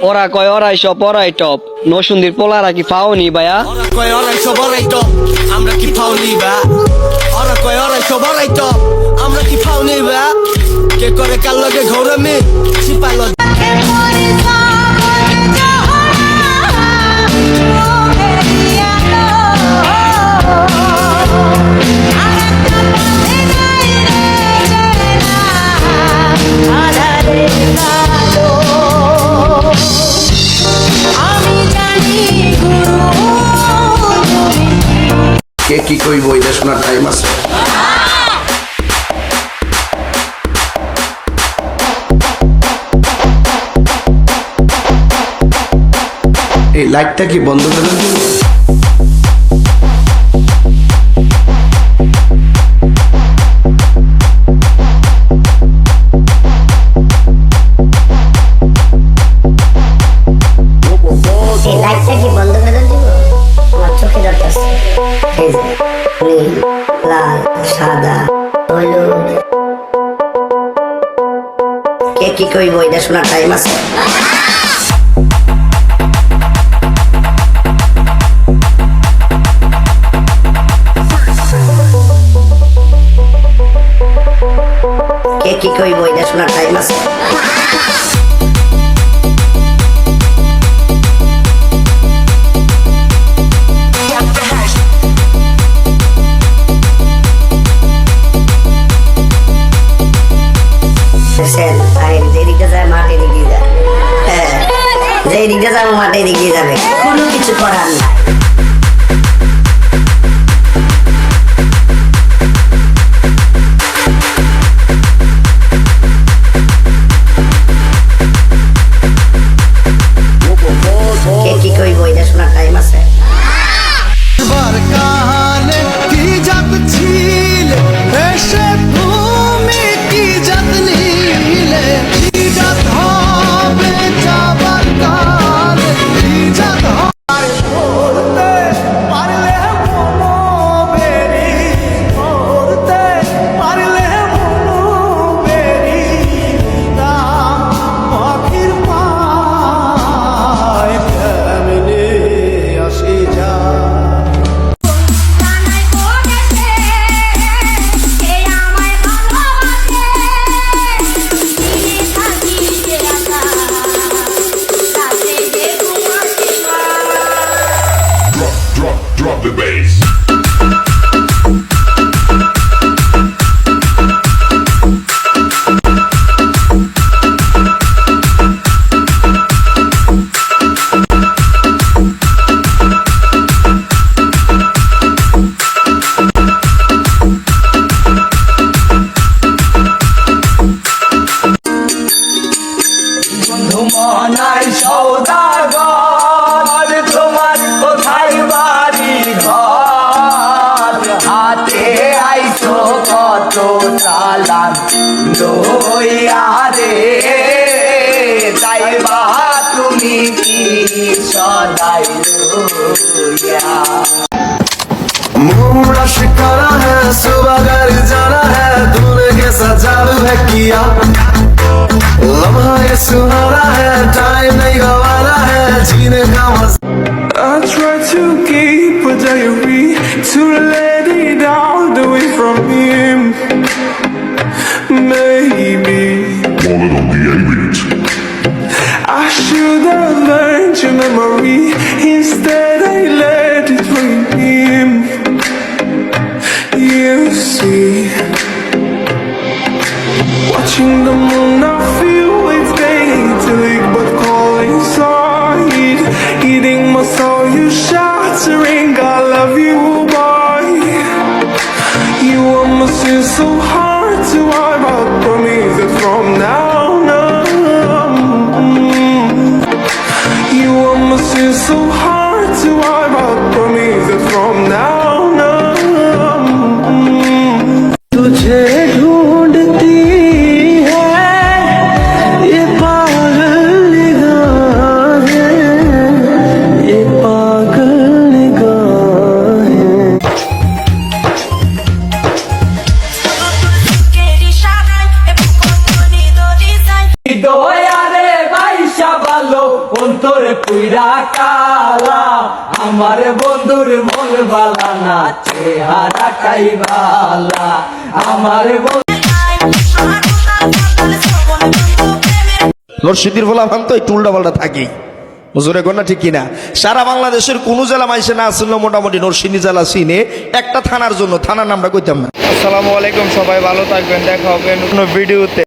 ওরা কয় ওরাই সব ওরাই টপ নসুন্দির পোলারা কি ফাওনি ভাইয়া ওরা কয় ওরাই সব ওরাই টপ আমরা কি ফাউনি বা ওরা কয় ওরাই সব ওরাই টপ আমরা কি ফাউনি বা কে করে কাল লগে ঘোরামি সিপাইলো কে কি কইব এটা শোনার টাইম আছে এই লাইটটা কি বন্ধ করে দিন এই লাইটটা কি বন্ধ করে দিব আমার চোখে ধরতেছে এই যে নীল লাল সাদা হলুদ কে কি কইব এটা শোনার টাইম আছে কে কি কইব এটা শোনার টাইম আছে যেদিকে যায় মাঠে দিকে যায় হ্যাঁ যেদিকে যাবো মাঠে দিকে যাবে কোনো কিছু করার নাই কে কি কইব এটা শোনার টাইম আছে Drop the bass. মনাই সৌদাগর তোমার কোথায় বাড়ি ঘর হাতে আইছো কত চালান দইয়া রে যাইবা তুমি কি সদাই লইয়া मुड़ा शिकारा है सुबह घर जाना है दूल्हे के साथ जादू है किया लम्हा ये सुहाना है टाइम नहीं गवाना है जीने का मजा I try to keep a diary to let it all away from him. Maybe Wallet on the A-beat. I should have learned your memory. Instead, I let it bring him. You see, watching the moon, I feel it's dating, but calling inside, eating my soul, you shattering. I love you, boy. You almost seem so hard to wipe out. Promise that from now on, you almost seem so hard to wipe out. Promise that from now on. तुझे ढूंढती है ये पागल निगाहें, ये पागल निगाहें। দয়ারে বাইশা ভালো পুইরা কালা আমার বন্ধুর মন বালা না চেহারাটাই বালা আমার নরসিংদীর বলা ভান তো একটু উল্টাপাল্টা থাকি জোরে কন্যা ঠিক কিনা সারা বাংলাদেশের কোন জেলা মাইসে না আসলে মোটামুটি নরসিংদী জেলা চিনে একটা থানার জন্য থানার নামটা কইতাম না। আসসালামু আলাইকুম, সবাই ভালো থাকবেন, দেখা হবে নতুন ভিডিওতে।